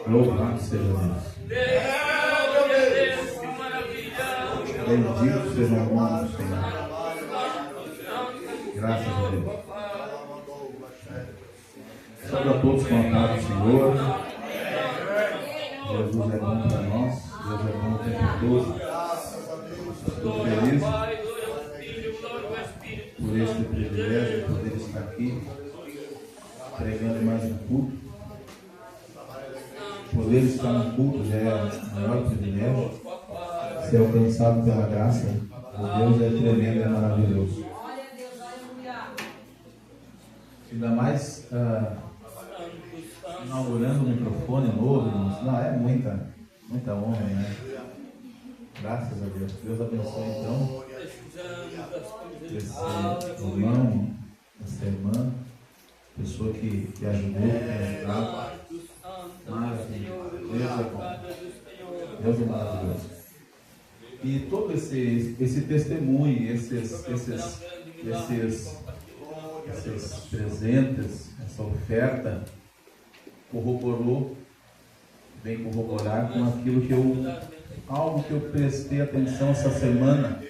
Louvado seja Deus. Bendito seja o nome do Senhor. Graças a Deus. Sobre a todos contados do Senhor. Jesus é bom para nós. Deus é bom o tempo todo. Estou feliz por este privilégio de poder estar aqui pregando mais um culto. Poder estar no culto já é o maior privilégio. Ser alcançado pela graça de Deus é tremendo, é maravilhoso. Ainda mais inaugurando um microfone novo, irmãos. Não, é muita honra, né? Graças a Deus. Deus abençoe então esse irmão, essa irmã, pessoa que ajudou, que me ajudava. Maravilha. Deus é bom. Deus é maravilhoso. E todo esse testemunho, esses presentes, essa oferta, vem corroborar com algo que eu prestei atenção essa semana.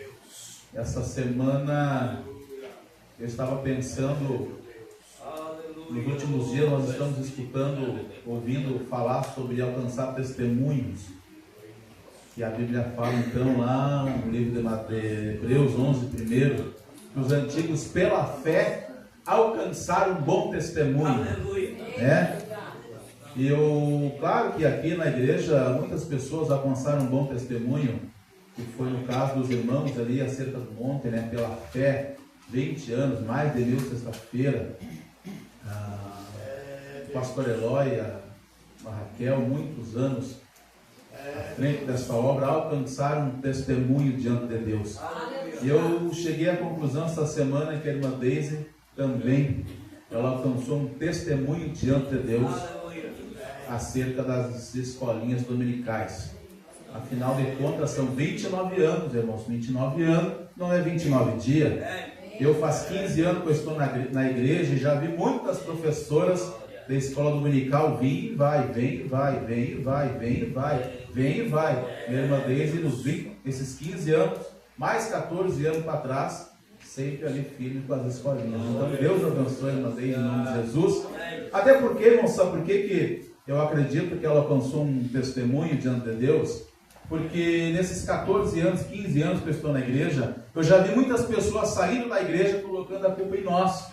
Essa semana eu estava pensando, nos últimos dias nós estamos ouvindo falar sobre alcançar testemunhos. E a Bíblia fala então lá no livro de Hebreus 11, primeiro, que os antigos pela fé alcançaram um bom testemunho. Né? E claro que aqui na igreja muitas pessoas alcançaram um bom testemunho, que foi no caso dos irmãos ali acerca do monte, né? Pela fé, 20 anos, mais de 1000 sexta-feira. O pastor Eloy, a Raquel, muitos anos à frente dessa obra, alcançaram um testemunho diante de Deus. E eu cheguei à conclusão essa semana que a irmã Deise também, ela alcançou um testemunho diante de Deus acerca das escolinhas dominicais. Afinal de contas, são 29 anos, irmãos. 29 anos não é 29 dias. Eu faz 15 anos que eu estou na igreja e já vi muitas professoras da escola dominical vem e vai. Minha irmã Deise nos viu esses 15 anos, mais 14 anos para trás, sempre ali firme com as escolinhas. Então Deus abençoe a irmã Deise em nome de Jesus. Até porque, irmão, sabe por que eu acredito que ela alcançou um testemunho diante de Deus? Porque nesses 14 anos, 15 anos que eu estou na igreja, eu já vi muitas pessoas saindo da igreja colocando a culpa em nós.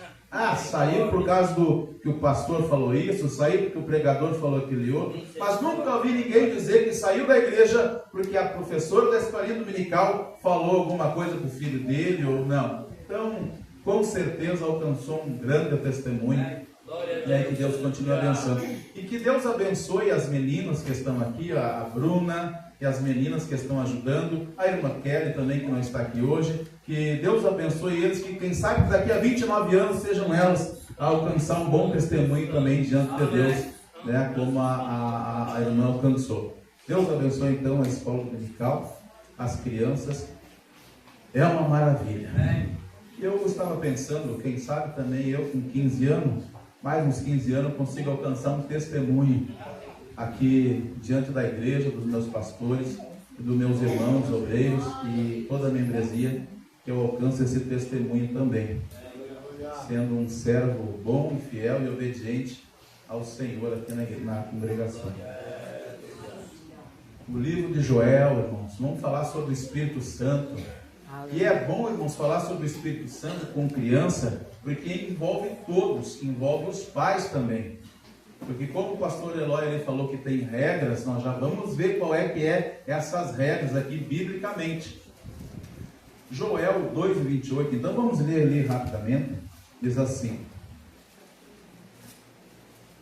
Saiu por causa que o pastor falou isso, saiu porque o pregador falou aquele outro, mas nunca ouvi ninguém dizer que saiu da igreja porque a professora da escolinha dominical falou alguma coisa para o filho dele ou não. Então, com certeza alcançou um grande testemunho. E aí que Deus continue abençoando. E que Deus abençoe as meninas que estão aqui, a Bruna e as meninas que estão ajudando, a irmã Kelly também, que não está aqui hoje. Que Deus abençoe eles, que quem sabe daqui a 29 anos sejam elas a alcançar um bom testemunho também diante de Deus, né, como a irmã alcançou. Deus abençoe então a escola dominical, as crianças. É uma maravilha. Eu estava pensando, quem sabe também eu com 15 anos, mais uns 15 anos, consigo alcançar um testemunho aqui diante da igreja, dos meus pastores, dos meus irmãos, obreiros e toda a membresia, que eu alcance esse testemunho também, sendo um servo bom, fiel e obediente ao Senhor aqui na congregação. O livro de Joel, irmãos, vamos falar sobre o Espírito Santo. E é bom, irmãos, falar sobre o Espírito Santo com criança, porque envolve todos, envolve os pais também. Porque como o pastor Eloy ele falou que tem regras, nós já vamos ver qual é que é essas regras aqui biblicamente. Joel 2:28, então vamos ler ali rapidamente. Diz assim: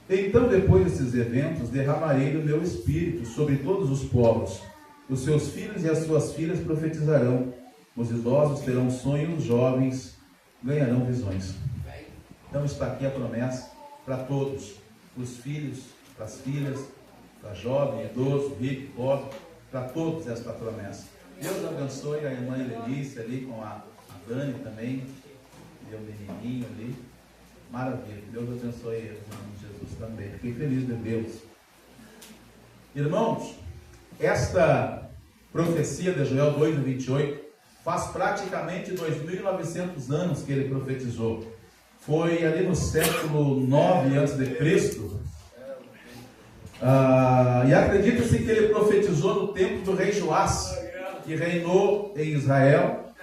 então depois desses eventos derramarei do meu espírito sobre todos os povos. Os seus filhos e as suas filhas profetizarão. Os idosos terão sonhos, os jovens ganharão visões. Então está aqui a promessa para todos. Para os filhos, para as filhas, para jovem, idoso, rico, pobre, para todos esta promessa. Deus abençoe a irmã Helenice ali com a Dani também, e o menininho ali. Maravilha, Deus abençoe eles, em nome de Jesus também. Fiquei feliz de Deus. Irmãos, esta profecia de Joel 2:28 faz praticamente 2.900 anos que ele profetizou. Foi ali no século 9 a.C. E acredita-se que ele profetizou no tempo do rei Joás, que reinou em Israel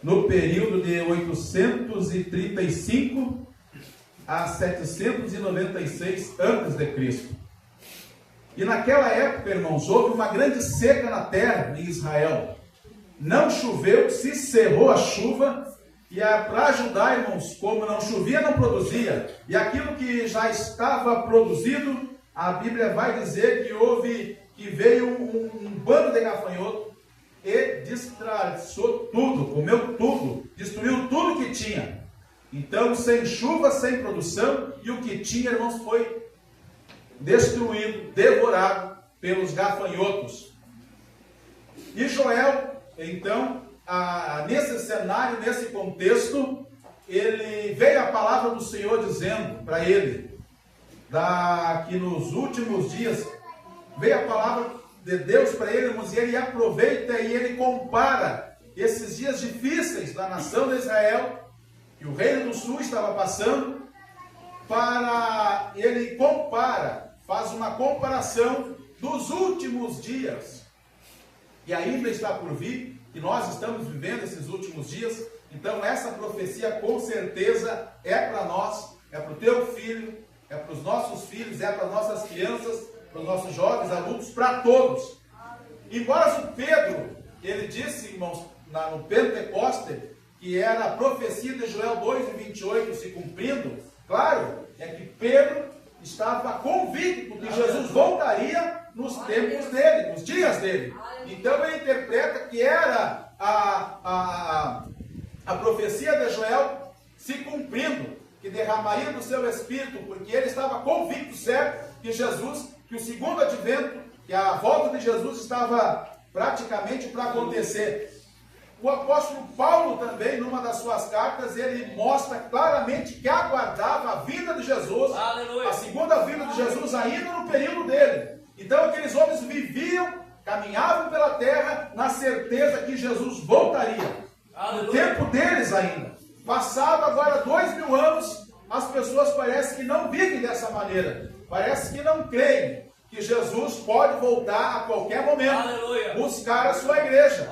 no período de 835 a 796 a.C. E naquela época, irmãos, houve uma grande seca na terra em Israel. Não choveu, se cerrou a chuva, e para ajudar, irmãos, como não chovia, não produzia. E aquilo que já estava produzido, a Bíblia vai dizer que veio um bando de gafanhoto e destraçou tudo, comeu tudo, destruiu tudo que tinha. Então, sem chuva, sem produção, e o que tinha, irmãos, foi destruído, devorado pelos gafanhotos. E Joel, então, nesse cenário, nesse contexto, ele veio a palavra do Senhor dizendo para ele, que nos últimos dias, veio a palavra de Deus para ele, irmãos, e ele aproveita e ele compara esses dias difíceis da nação de Israel, que o reino do sul estava passando, ele faz uma comparação dos últimos dias, e ainda está por vir, que nós estamos vivendo esses últimos dias. Então essa profecia com certeza é para nós, é para o teu filho, é para os nossos filhos, é para as nossas crianças, para os nossos jovens, adultos, para todos. Embora o Pedro, ele disse, irmãos, no Pentecoste, que era a profecia de Joel 2:28 se cumprindo, claro, é que Pedro estava convicto que Jesus voltaria nos tempos dele, nos dias dele. Então ele interpreta que era a profecia de Joel se cumprindo, que derramaria do seu espírito, porque ele estava convicto, certo, que o segundo advento, que a volta de Jesus estava praticamente para acontecer. O apóstolo Paulo também, numa das suas cartas, ele mostra claramente que aguardava a vinda de Jesus, a segunda vinda de Jesus ainda no período dele. Então aqueles homens caminhavam pela terra na certeza que Jesus voltaria. No tempo deles ainda. Passado agora 2000 anos, as pessoas parecem que não vivem dessa maneira. Parece que não creem que Jesus pode voltar a qualquer momento, buscar a sua igreja.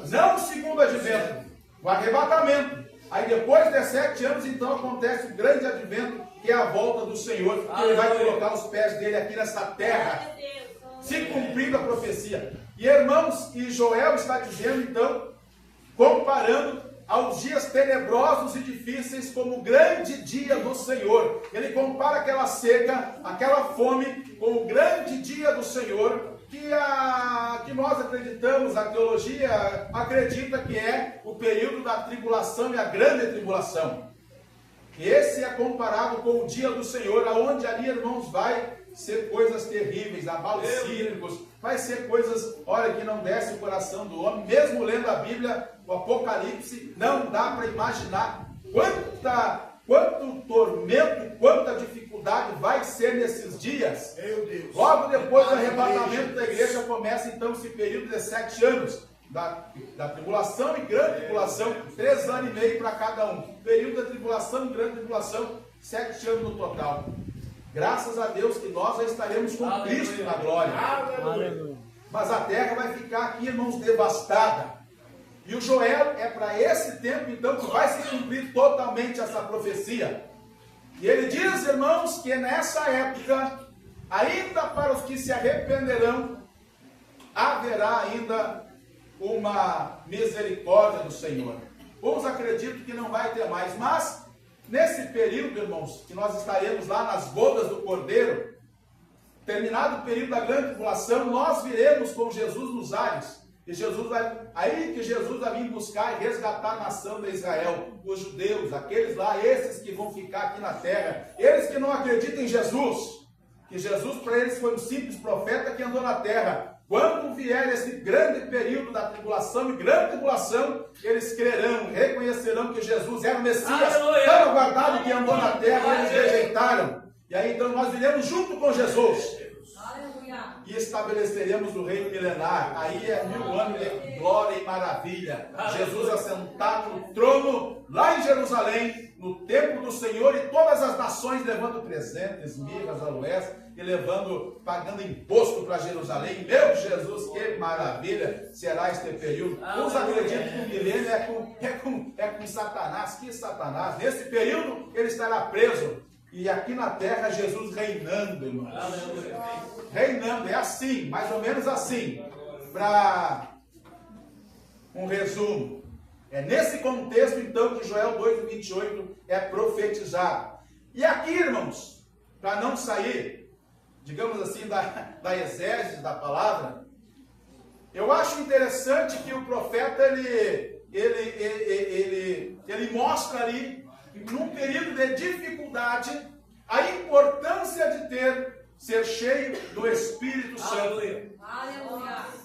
Não o segundo advento, o arrebatamento. Aí depois de 7 anos, então acontece o grande advento, que é a volta do Senhor, que ele vai colocar os pés dele aqui nessa terra, se cumprindo a profecia. E irmãos, e Joel está dizendo então, comparando aos dias tenebrosos e difíceis como o grande dia do Senhor. Ele compara aquela seca, aquela fome, com o grande dia do Senhor, que nós acreditamos, a teologia acredita que é o período da tribulação e a grande tribulação. Esse é comparado com o dia do Senhor, aonde ali, irmãos, vai ser coisas terríveis, abalos sísmicos, vai ser coisas, olha, que não desce o coração do homem. Mesmo lendo a Bíblia, o Apocalipse, não dá para imaginar quanto tormento, quanta dificuldade vai ser nesses dias. Meu Deus. Logo depois do arrebatamento da igreja, começa então esse período de 7 anos, da tribulação e grande tribulação, 3 anos e meio para cada um. Período da tribulação e grande tribulação, 7 anos no total. Graças a Deus que nós já estaremos com Cristo na glória. Aleluia. Mas a terra vai ficar aqui, irmãos, devastada. E o Joel é para esse tempo, então, que vai se cumprir totalmente essa profecia. E ele diz, irmãos, que nessa época, ainda para os que se arrependerão, haverá ainda uma misericórdia do Senhor. Uns acreditam que não vai ter mais, mas nesse período, irmãos, que nós estaremos lá nas bodas do Cordeiro, terminado o período da grande tribulação, nós viremos com Jesus nos ares. E Jesus vai vir buscar e resgatar a nação de Israel, os judeus, aqueles lá, esses que vão ficar aqui na terra, eles que não acreditam em Jesus, que Jesus para eles foi um simples profeta que andou na terra. Quando vier esse grande período da tribulação e grande tribulação, eles crerão, reconhecerão que Jesus era o Messias, tão aguardado que andou na terra, e eles rejeitaram. E aí então nós viremos junto com Jesus. E estabeleceremos o reino milenar. Aí é 1000 anos de glória e maravilha. Jesus assentado no trono, lá em Jerusalém, no templo do Senhor, e todas as nações levando presentes, mirras, aloés, e pagando imposto para Jerusalém. Meu Jesus, que maravilha será este período. Uns acreditam que o milênio é com Satanás. Que Satanás? Nesse período ele estará preso. E aqui na terra, Jesus reinando, irmãos. Reinando, é assim, mais ou menos assim. Para um resumo. É nesse contexto, então, que Joel 2:28 é profetizado. E aqui, irmãos, para não sair, digamos assim, da exégese da palavra, eu acho interessante que o profeta, ele mostra ali, num período de dificuldade, a importância de ser cheio do Espírito Santo. Aleluia.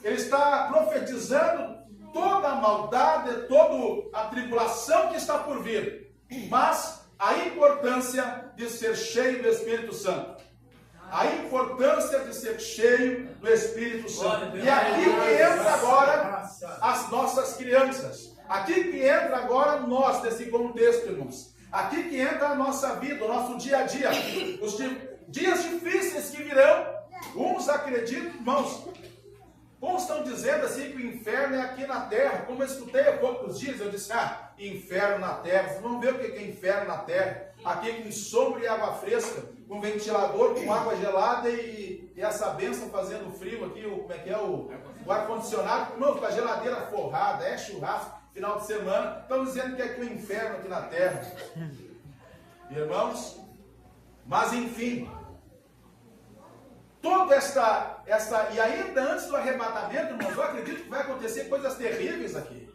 Ele está profetizando toda a maldade, toda a tribulação que está por vir, mas a importância de ser cheio do Espírito Santo. A importância de ser cheio do Espírito Santo. E aqui que entra agora as nossas crianças. Aqui que entra agora nós, nesse contexto, irmãos. Aqui que entra a nossa vida, o nosso dia a dia. Os dias difíceis que virão. Uns acreditam, irmãos. Uns estão dizendo assim que o inferno é aqui na terra. Como eu escutei há poucos dias, eu disse, inferno na terra. Vocês vão ver o que é inferno na terra. Aqui com sombra e água fresca, com ventilador, com água gelada e essa benção fazendo frio aqui, como é que é o ar-condicionado, com a geladeira forrada, é churrasco, final de semana. Estão dizendo que é aqui o inferno aqui na terra. Irmãos, mas enfim, toda esta e ainda antes do arrebatamento, irmãos, eu acredito que vai acontecer coisas terríveis aqui.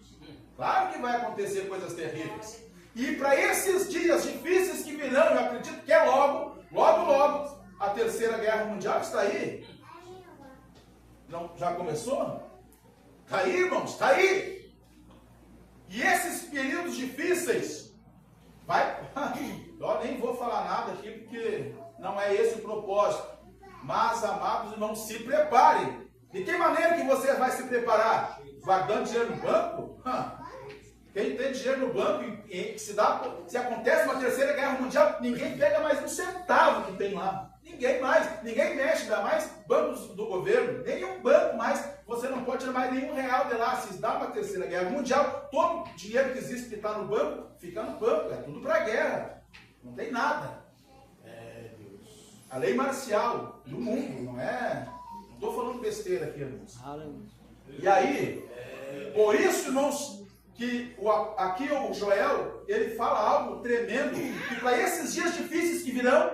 Claro que vai acontecer coisas terríveis. E para esses dias difíceis que virão, eu acredito que é logo, a Terceira Guerra Mundial está aí. Não, já começou? Está aí, irmãos, está aí. E esses períodos difíceis, eu nem vou falar nada aqui, porque não é esse o propósito. Mas, amados irmãos, se preparem. De que maneira que você vai se preparar? Guardando dinheiro no banco? Quem tem dinheiro no banco, se acontece uma Terceira Guerra Mundial, ninguém pega mais um centavo que tem lá. Ninguém mexe, ainda mais bancos do governo, nenhum banco mais, você não pode tirar mais nenhum real de lá. Se dá uma Terceira Guerra Mundial, todo o dinheiro que existe que está no banco, fica no banco, é tudo para a guerra. Não tem nada. A lei marcial do mundo, não estou falando besteira aqui, irmãos. E aí, por isso, irmãos, que aqui o Joel, ele fala algo tremendo, que para esses dias difíceis que virão,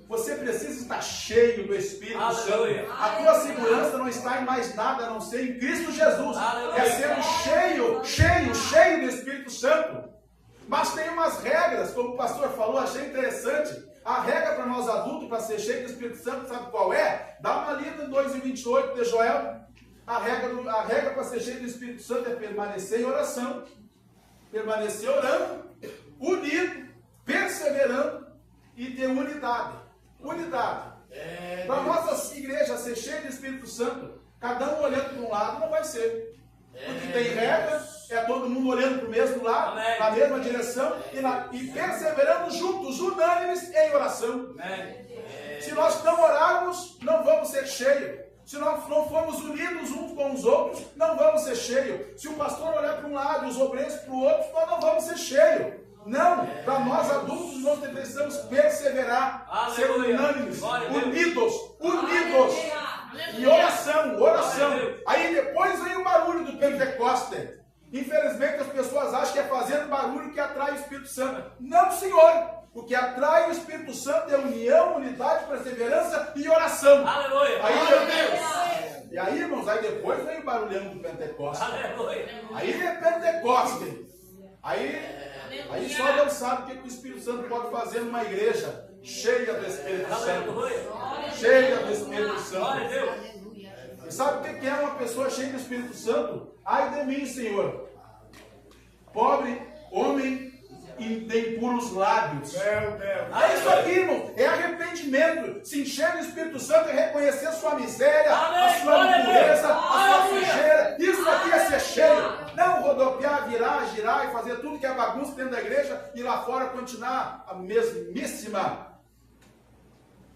você precisa estar cheio do Espírito Santo. A tua segurança não está em mais nada a não ser em Cristo Jesus. É ser cheio do Espírito Santo. Mas tem umas regras, como o pastor falou, achei interessante. A regra para nós adultos, para ser cheio do Espírito Santo, sabe qual é? Dá uma lida em 2:28 de Joel. A regra para ser cheio do Espírito Santo é permanecer em oração. Permanecer orando, unido, perseverando e ter unidade. Unidade. Para a nossa igreja ser cheia do Espírito Santo, cada um olhando para um lado não vai ser. Porque tem regra, é todo mundo olhando para o mesmo lado, na mesma direção, e perseverando juntos, unânimes em oração. Se nós não orarmos, não vamos ser cheios. Se nós não formos unidos uns com os outros, não vamos ser cheios. Se o pastor olhar para um lado e os obreiros para o outro, nós não vamos ser cheios. Não, para nós adultos, nós precisamos perseverar, ser unânimes, unidos. E oração. Aí depois vem o barulho do Pentecostes. Infelizmente as pessoas acham que é fazendo barulho que atrai o Espírito Santo. Não, Senhor. O que atrai o Espírito Santo é união, unidade, perseverança e oração. Aleluia. E aí, irmãos, aí depois vem o barulhão do Pentecostes. Aí vem Pentecostes. Aí só Deus sabe o que o Espírito Santo pode fazer numa igreja cheia do Espírito Santo. Cheia do Espírito Santo. E sabe o que é uma pessoa cheia do Espírito Santo? Ai de mim, Senhor. Pobre, homem, e tem puros lábios. Meu Deus. É isso aqui, irmão. É arrependimento. Se encher do Espírito Santo é reconhecer a sua miséria, a sua impureza, a sua sujeira. Isso aqui é ser cheio. Não rodopiar, virar, girar e fazer tudo que é bagunça dentro da igreja e lá fora continuar a mesmíssima.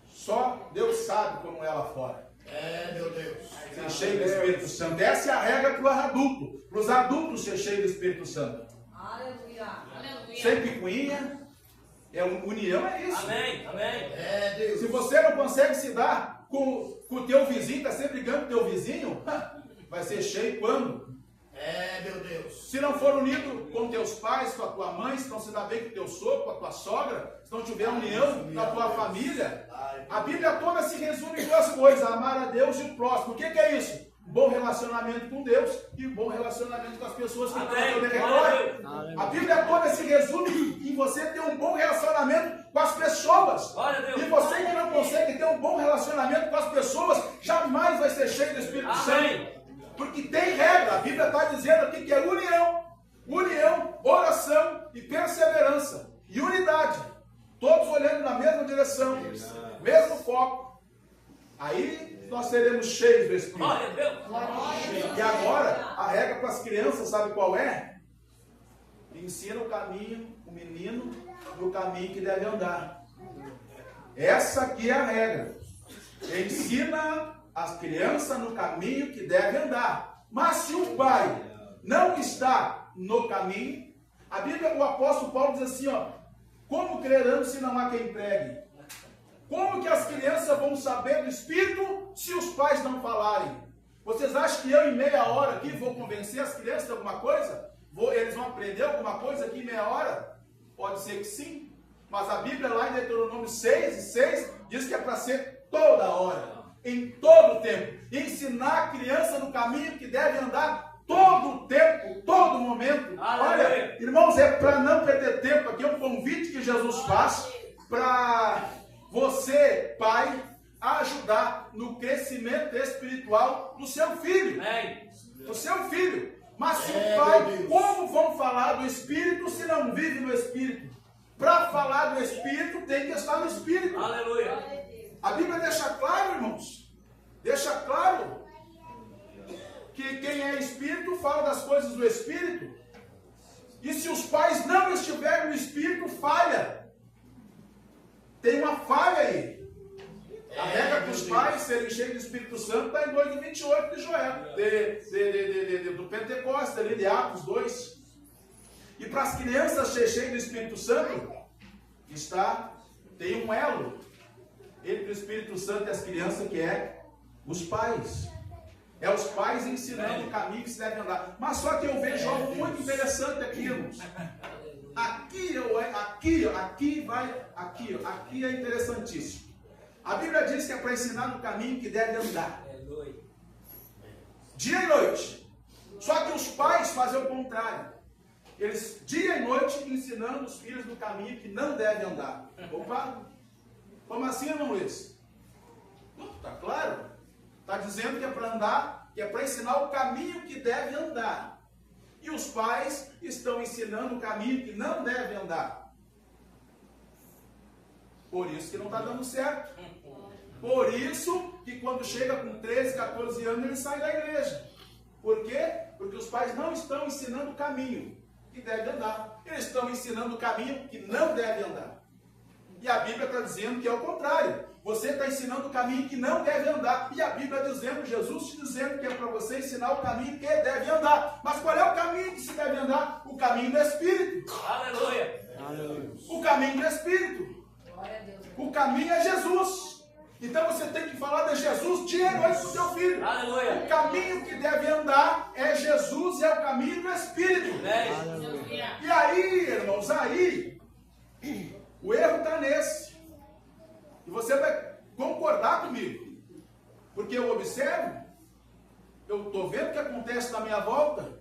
Só Deus sabe como é lá fora. Meu Deus. Ser cheio do Espírito Santo. Essa é a regra para o adulto. Para os adultos ser cheio do Espírito Santo. Aleluia. Aleluia. Sem picuinha. União é isso. Amém. Amém. Deus. Se você não consegue se dar com o teu vizinho, está sempre brigando com o teu vizinho, vai ser cheio quando? Meu Deus. Se não for unido com teus pais, com a tua mãe, se não se dá bem com o teu sogro, com a tua sogra, se não tiver união na tua família, a Bíblia toda se resume em duas coisas: amar a Deus e o próximo. O que é isso? Bom relacionamento com Deus e bom relacionamento com as pessoas que estão ao teu redor. A Bíblia toda se resume em você ter um bom relacionamento com as pessoas. E você que não consegue ter um bom relacionamento com as pessoas, jamais vai ser cheio do Espírito Santo. Porque tem regra. A Bíblia está dizendo aqui que é união, oração e perseverança. E unidade. Todos olhando na mesma direção, mesmo foco. Aí nós seremos cheios do Espírito. E agora, a regra para as crianças, sabe qual é? Ensina o caminho, o menino, no caminho que deve andar. Essa aqui é a regra. Ensina as crianças no caminho que deve andar. Mas se o pai não está no caminho, a Bíblia, o apóstolo Paulo diz assim, como crerão se não há quem pregue? Como que as crianças vão saber do Espírito se os pais não falarem? Vocês acham que eu em meia hora aqui vou convencer as crianças de alguma coisa? Eles vão aprender alguma coisa aqui em meia hora? Pode ser que sim. Mas a Bíblia lá em Deuteronômio 6:6 diz que é para ser toda hora, em todo o tempo. Ensinar a criança no caminho que deve andar todo o tempo, todo momento. Olha, irmãos, é para não perder tempo. Aqui é um convite que Jesus faz para você, pai, ajudar no crescimento espiritual do seu filho. Do seu filho. Mas se o pai, como vão falar do Espírito se não vive no Espírito? Para falar do Espírito, tem que estar no Espírito. Aleluia. A Bíblia deixa claro, irmãos. Deixa claro que quem é Espírito fala das coisas do Espírito. E se os pais não estiverem no Espírito, falha. Tem uma falha aí. A regra para os pais serem cheios do Espírito Santo está em 2:28 de Joel, do Pentecostes, ali de Atos 2. E para as crianças serem cheias do Espírito Santo, tem um elo entre o Espírito Santo e as crianças, que é os pais. É os pais ensinando o caminho que se deve andar. Mas só que eu vejo algo muito interessante aqui, irmãos. Aqui é interessantíssimo. A Bíblia diz que é para ensinar no caminho que deve andar. Dia e noite. Só que os pais fazem o contrário. Eles, dia e noite, ensinando os filhos no caminho que não deve andar. Opa! Como assim, irmão Luiz? Está claro? Está dizendo que é para andar, que é para ensinar o caminho que deve andar. E os pais estão ensinando o caminho que não deve andar. Por isso que não está dando certo. Por isso que quando chega com 13, 14 anos, ele sai da igreja. Por quê? Porque os pais não estão ensinando o caminho que deve andar. Eles estão ensinando o caminho que não deve andar. E a Bíblia está dizendo que é o contrário. Você está ensinando o caminho que não deve andar. E a Bíblia dizendo, Jesus te dizendo que é para você ensinar o caminho que deve andar. Mas qual é o caminho que se deve andar? O caminho do Espírito. Aleluia. O caminho do Espírito. O caminho é Jesus. Então você tem que falar de Jesus dia e noite para o seu filho. Aleluia. O caminho que deve andar é Jesus e é o caminho do Espírito. Aleluia. E aí, irmãos, o erro está nesse. E você vai concordar comigo. Porque eu observo, eu estou vendo o que acontece na minha volta.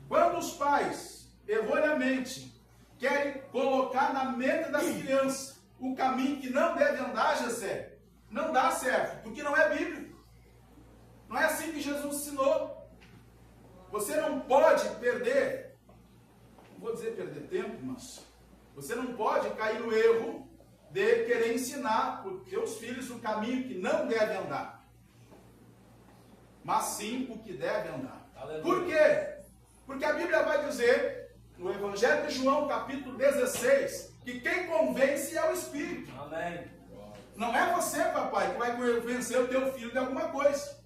Quando os pais, erroneamente, querem colocar na mente das crianças o caminho que não deve andar, Jessé, não dá certo, porque não é bíblico. Não é assim que Jesus ensinou. Você não pode perder, não vou dizer perder tempo, mas Você não pode cair no erro de querer ensinar os seus filhos o caminho que não deve andar, mas sim o que deve andar. Aleluia. Por quê? Porque a Bíblia vai dizer, no Evangelho de João, capítulo 16, que quem convence é o Espírito. Amém. Não é você, papai, que vai convencer o teu filho de alguma coisa.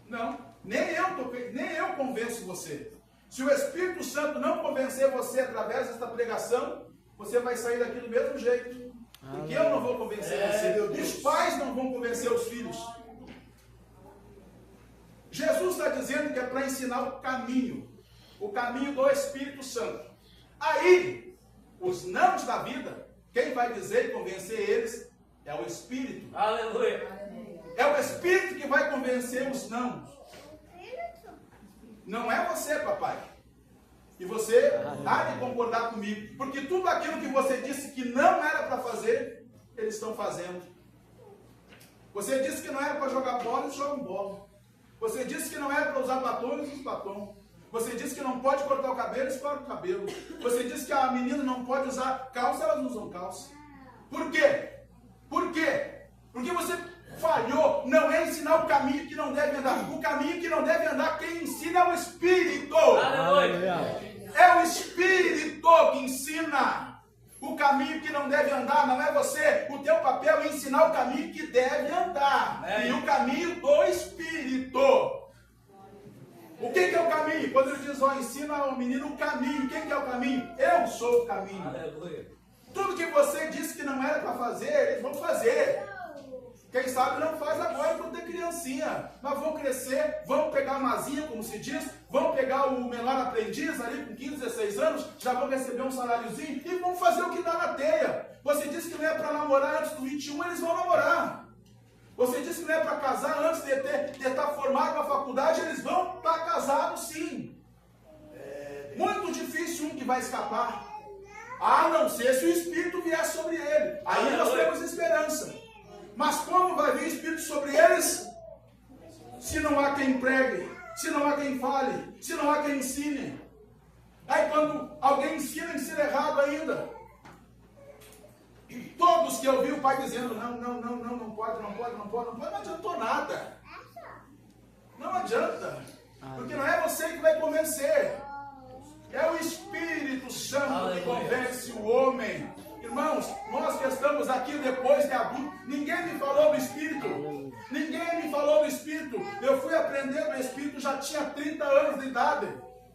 Não, nem eu convenço você. Se o Espírito Santo não convencer você através desta pregação, você vai sair daqui do mesmo jeito. Porque eu não vou convencer você. Os pais não vão convencer os filhos. Jesus está dizendo que é para ensinar o caminho do Espírito Santo. Aí, os nãos da vida, quem vai dizer e convencer eles é o Espírito. Aleluia. É o Espírito que vai convencer os não. Não é você, papai. E você há de concordar comigo. Porque tudo aquilo que você disse que não era para fazer, eles estão fazendo. Você disse que não era para jogar bola, eles jogam bola. Você disse que não era para usar batom, eles usam batom. Você disse que não pode cortar o cabelo, eles cortam o cabelo. Você disse que a menina não pode usar calça, elas usam calça. Por quê? Por quê? Porque você falhou. Não é ensinar o caminho que não deve andar. O caminho que não deve andar, quem ensina é o Espírito. Aleluia. É o Espírito que ensina o caminho que não deve andar. Não é você. O teu papel é ensinar o caminho que deve andar. E o caminho do Espírito. O que é o caminho? Quando ele diz, ensina ao menino o caminho. Quem que é o caminho? Eu sou o caminho. Aleluia. Tudo que você disse que não era para fazer, eles vão fazer. Quem sabe não faz agora quando tem criancinha. Mas vão crescer, vão pegar a mazinha, como se diz, vão pegar o menor aprendiz ali com 15, 16 anos, já vão receber um saláriozinho e vão fazer o que dá na teia. Você disse que não é para namorar antes do 21, eles vão namorar. Você disse que não é para casar antes de estar formado na faculdade, eles vão estar casados sim. Muito difícil um que vai escapar. A não ser se o Espírito vier sobre ele. Aí nós temos esperança. Mas como vai vir o Espírito sobre eles? Se não há quem pregue, se não há quem fale, se não há quem ensine. Aí quando alguém ensina errado ainda. Todos que eu vi o pai dizendo, não pode, não adiantou nada. Não adianta. Porque não é você que vai convencer. É o Espírito Santo que convence o homem. Irmãos, nós que estamos aqui depois de adulto, ninguém me falou do Espírito. Ninguém me falou do Espírito. Eu fui aprender do Espírito, já tinha 30 anos de idade.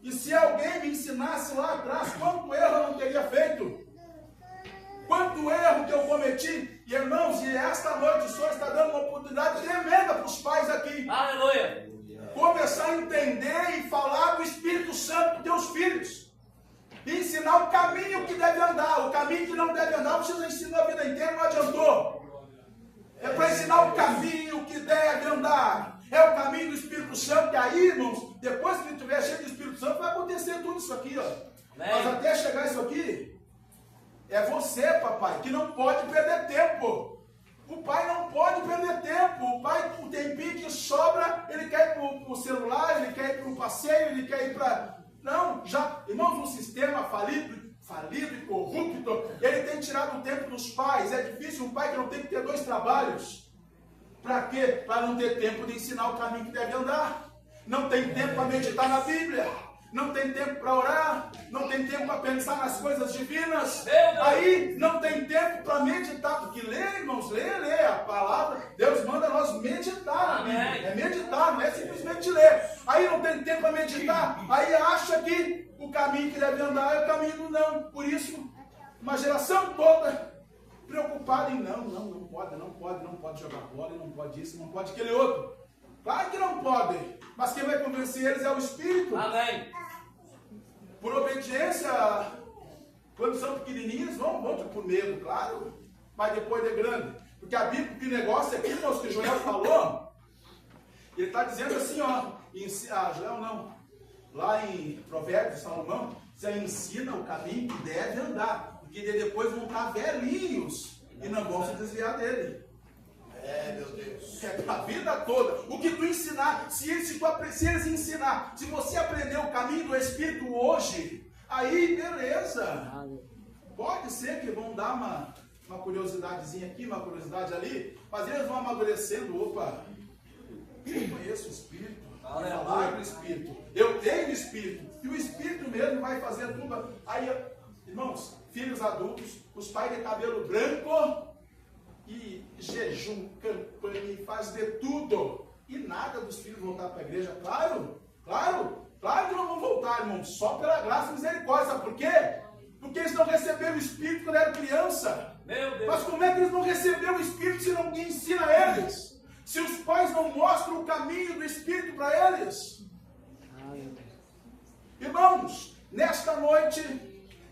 E se alguém me ensinasse lá atrás, quanto erro eu não teria feito? Quanto erro que eu cometi. E irmãos, e esta noite o Senhor está dando uma oportunidade tremenda para os pais aqui. Aleluia. Começar a entender e falar do Espírito Santo para teus filhos. E ensinar o caminho que deve andar. O caminho que não deve andar, você já ensinou a vida inteira, não adiantou. É para ensinar o caminho que deve andar. É o caminho do Espírito Santo. Que aí, irmãos, depois que ele estiver cheio do Espírito Santo, vai acontecer tudo isso aqui, ó. Mas até chegar isso aqui, é você, papai, que não pode perder tempo. O pai não pode perder tempo. O pai, o tempinho que sobra, ele quer ir para o celular, ele quer ir para o passeio, ele quer ir para... Não, já, irmãos, um sistema falido e corrupto, ele tem tirado o tempo dos pais. É difícil um pai que não tem que ter 2 trabalhos. Para quê? Para não ter tempo de ensinar o caminho que deve andar. Não tem tempo para meditar na Bíblia. Não tem tempo para orar, não tem tempo para pensar nas coisas divinas, aí não tem tempo para meditar, porque ler, irmãos, ler a palavra, Deus manda nós meditar, é meditar, não é simplesmente ler, aí não tem tempo para meditar, aí acha que o caminho que deve andar é o caminho do não, por isso, uma geração toda preocupada em não pode jogar bola, não pode isso, não pode aquele outro. Claro que não podem, mas quem vai convencer eles é o Espírito. Amém. Por obediência, quando são pequenininhos, vão por medo, claro, mas depois de grande. Porque a Bíblia, que negócio aqui, irmãos, que Joel falou, ele está dizendo assim, Joel não, lá em Provérbios, Salomão, você ensina o caminho que deve andar, porque depois vão estar velhinhos e não vão se desviar dele. Meu Deus. É para a vida toda. O que tu ensinar, se eles ensinar, se você aprender o caminho do Espírito hoje, aí beleza. Pode ser que vão dar uma curiosidadezinha aqui, uma curiosidade ali, mas eles vão amadurecendo. Opa, eu conheço o Espírito, falar com o Espírito, eu tenho o Espírito, e o Espírito mesmo vai fazer tudo. Aí, irmãos, filhos adultos, os pais de cabelo branco, e jejum, campanha, faz de tudo, e nada dos filhos voltar para a igreja. Claro que não vão voltar, irmãos, só pela graça e misericórdia. Sabe por quê? Porque eles não receberam o Espírito quando eram criança. Meu Deus. Mas como é que eles vão receber o Espírito se ninguém ensina a eles? Se os pais não mostram o caminho do Espírito para eles? Irmãos, nesta noite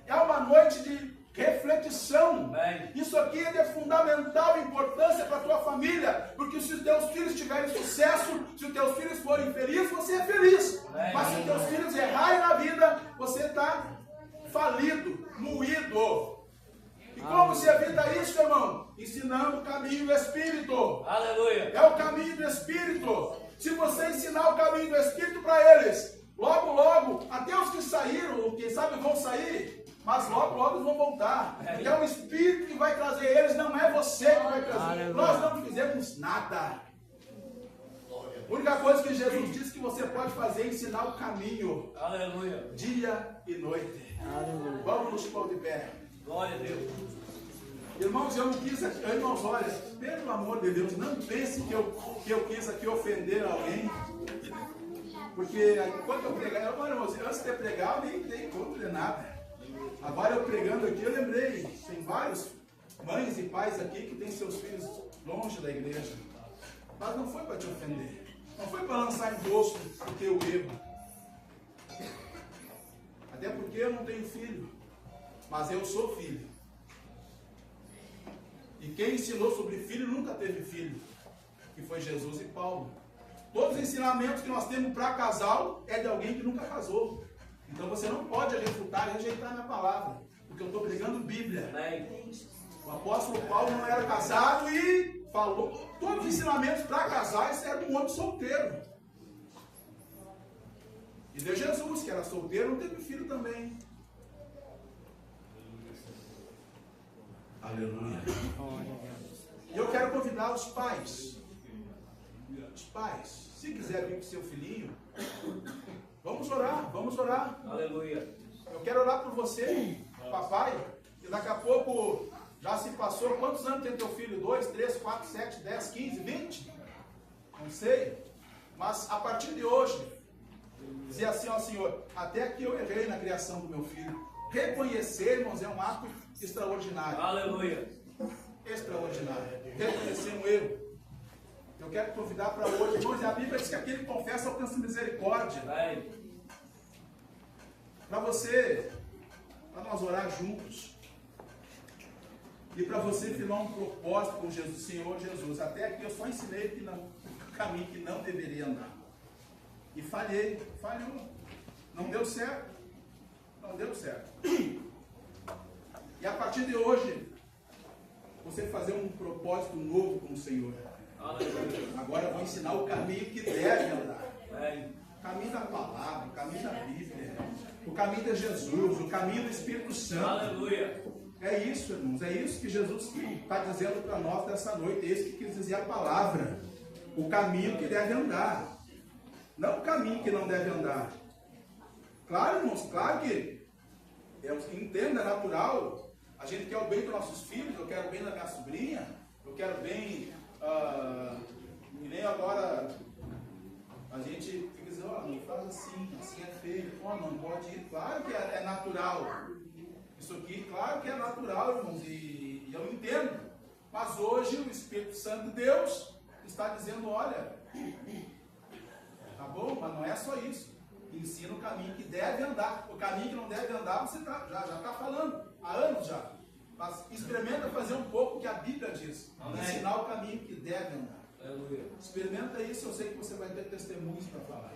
é uma noite de reflexão. Isso aqui é de fundamental importância para a tua família, porque se os teus filhos tiverem sucesso, se os teus filhos forem felizes, você é feliz. Mas se os teus filhos errarem na vida, você está falido, moído. E como se evita isso, irmão? Ensinando o caminho do Espírito. Aleluia. É o caminho do Espírito. Se você ensinar o caminho do Espírito para eles, logo, até os que saíram, ou quem sabe vão sair, mas logo eles vão voltar. Porque é o Espírito que vai trazer eles, não é você que vai trazer. Nós não fizemos nada. A única coisa que Jesus disse que você pode fazer é ensinar o caminho. Aleluia. Dia e noite. Aleluia. Vamos nos pôr de pé. Glória a Deus. Irmãos, eu não quis aqui, irmãos, olha, pelo amor de Deus, não pense que eu quis aqui ofender alguém. Porque quando eu pregar, antes de pregar, eu nem dei conta de nada. Agora eu pregando aqui, eu lembrei, tem vários mães e pais aqui que têm seus filhos longe da igreja. Mas não foi para te ofender. Não foi para lançar em gosto o teu erro. Até porque eu não tenho filho. Mas eu sou filho. E quem ensinou sobre filho nunca teve filho. Que foi Jesus e Paulo. Todos os ensinamentos que nós temos para casal é de alguém que nunca casou. Então você não pode refutar e rejeitar a minha palavra. Porque eu estou pregando Bíblia. O apóstolo Paulo não era casado e falou. Todos os ensinamentos para casais eram de um homem solteiro. E de Jesus, que era solteiro, não teve filho também. Aleluia. E eu quero convidar os pais. Os pais, se quiser vir com seu filhinho, vamos orar. Aleluia. Eu quero orar por você, papai, que daqui a pouco já se passou. Quantos anos tem teu filho? 2, 3, 4, 7, 10, 15, 20? Não sei. Mas a partir de hoje, dizer assim ao Senhor, até aqui eu errei na criação do meu filho. Reconhecer, irmãos, é um ato extraordinário. Aleluia. Extraordinário. Reconhecer um erro. Eu quero convidar para hoje, irmãos, a Bíblia diz que aquele que confessa alcança misericórdia. Para você, para nós orar juntos. E para você firmar um propósito com Jesus, Senhor Jesus. Até aqui eu só ensinei que não, o caminho que não deveria andar. E falhou. Não deu certo. E a partir de hoje, você fazer um propósito novo com o Senhor. Agora eu vou ensinar o caminho que deve andar. O caminho da palavra, o caminho da Bíblia, o caminho de Jesus, o caminho do Espírito Santo. Aleluia. É isso, irmãos, é isso que Jesus está dizendo para nós nessa noite. É isso que quis dizer a palavra. O caminho que deve andar. Não o caminho que não deve andar. Claro, irmãos, claro que eu entendo, é natural. A gente quer o bem dos nossos filhos, eu quero o bem da minha sobrinha, eu quero bem. E nem agora a gente fica dizendo, não faz assim é feio, não pode ir. Claro que é natural. Isso aqui, claro que é natural, irmãos, e eu entendo. Mas hoje o Espírito Santo de Deus está dizendo, olha, tá bom, mas não é só isso. Ensina o caminho que deve andar. O caminho que não deve andar, você já está falando, há anos já. Mas experimenta fazer um pouco o que a Bíblia diz. Ensinar o caminho que deve andar. Aleluia. Experimenta isso, eu sei que você vai ter testemunhos para falar.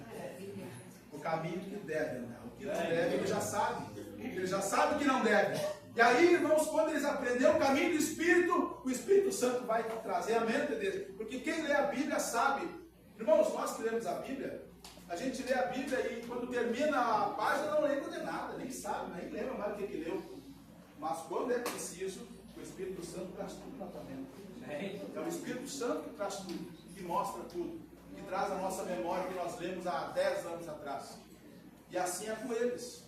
O caminho que deve andar. O que não deve, ele já sabe. Ele já sabe o que não deve. E aí, irmãos, quando eles aprenderem o caminho do Espírito, o Espírito Santo vai trazer a mente deles. Porque quem lê a Bíblia sabe. Irmãos, nós que lemos a Bíblia, a gente lê a Bíblia e quando termina a página não lembra de nada, nem sabe, nem lembra mais o que leu. Mas quando é preciso, o Espírito Santo traz tudo na tua mente. É o Espírito Santo que traz tudo, que mostra tudo, que traz a nossa memória que nós lemos há 10 anos atrás. E assim é com eles.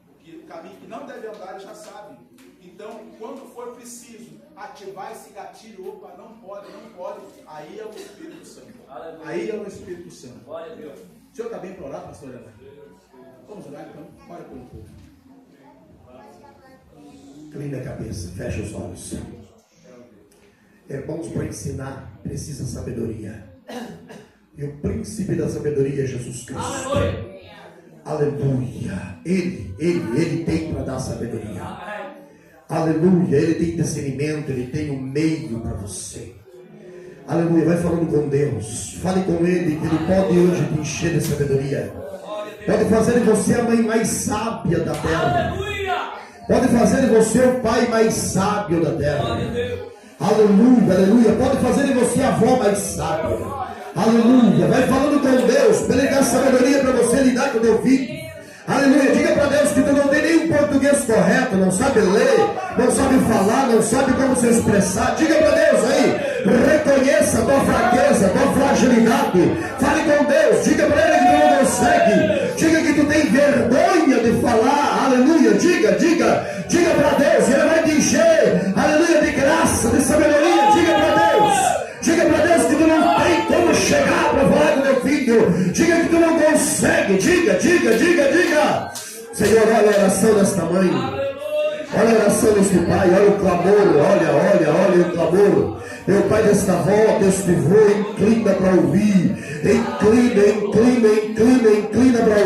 Porque o caminho que não deve andar, eles já sabem. Então, quando for preciso ativar esse gatilho, opa, não pode, aí é o Espírito Santo. Aleluia. Aí é o Espírito Santo. Glória a Deus. O senhor está bem para orar, pastor Ana? Vamos orar então? Ora por um pouco. Inclina a cabeça, fecha os olhos. Irmãos, para ensinar precisa sabedoria. E o príncipe da sabedoria é Jesus Cristo. Aleluia. Aleluia. Ele tem para dar sabedoria. Amém. Aleluia. Ele tem discernimento, ele tem um meio para você. Aleluia. Vai falando com Deus. Fale com Ele, que Ele pode hoje te encher de sabedoria. Pode fazer de você a mãe mais sábia da terra. Aleluia. Pode fazer de você o pai mais sábio da terra. Glória a Deus. Aleluia, aleluia. Pode fazer de você a avó mais sábia. Aleluia. Vai falando com Deus, para Ele dar sabedoria para você lidar com o teu filho. Aleluia. Diga para Deus que tu não tem nem português correto, não sabe ler, não sabe falar, não sabe como se expressar. Diga para Deus aí. Reconheça a tua fraqueza, a tua fragilidade. Fale com Deus. Diga para Ele que tu não consegue. Diga que tu tem vergonha de falar. Aleluia. Diga para Deus. Ele vai te encher. Aleluia, de graça, de sabedoria. Diga para Deus. Diga para Deus que tu não tem como chegar para falar com teu filho. Diga que tu não consegue. Diga. Senhor, olha a oração desta mãe. Olha a oração deste pai. Olha o clamor. Olha o clamor. Meu pai desta avó, deste vô, inclina para ouvir. Inclina para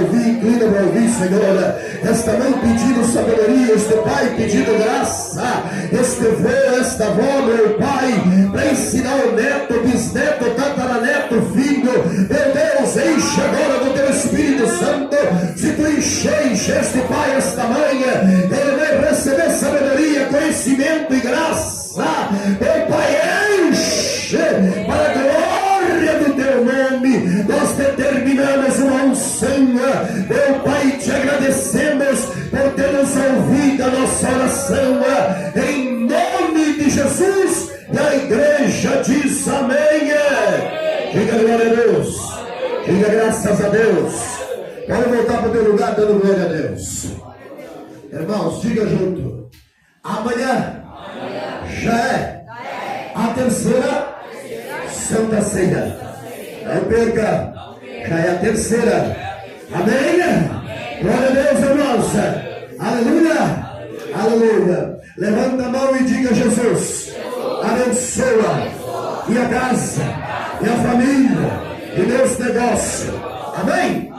ouvir, Senhor. Esta mãe pedindo sabedoria, este pai pedindo graça, este vô, esta avó, meu pai, para ensinar o neto, bisneto, tataraneto, filho. Meu Deus, enche agora do teu Espírito Santo. Se tu encher este pai, esta mãe, ele vai receber sabedoria, conhecimento e graça. Meu Pai, enche para a glória do teu nome. Nós determinamos uma unção. Meu Pai, te agradecemos por ter nos ouvido a nossa oração. Em nome de Jesus, e a igreja diz amém. Diga glória a Deus. Diga graças a Deus. Pode voltar para o teu lugar dando glória a Deus. Irmãos, diga junto. Amanhã já é a terceira Santa Ceia. Não perca, já é a terceira. Amém? Glória a Deus, irmãos. Aleluia. Levanta a mão e diga: Jesus, abençoa minha casa, minha família e meus negócios. Amém?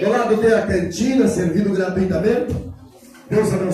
Do lado tem a cantina servindo gratuitamente. Deus abençoe.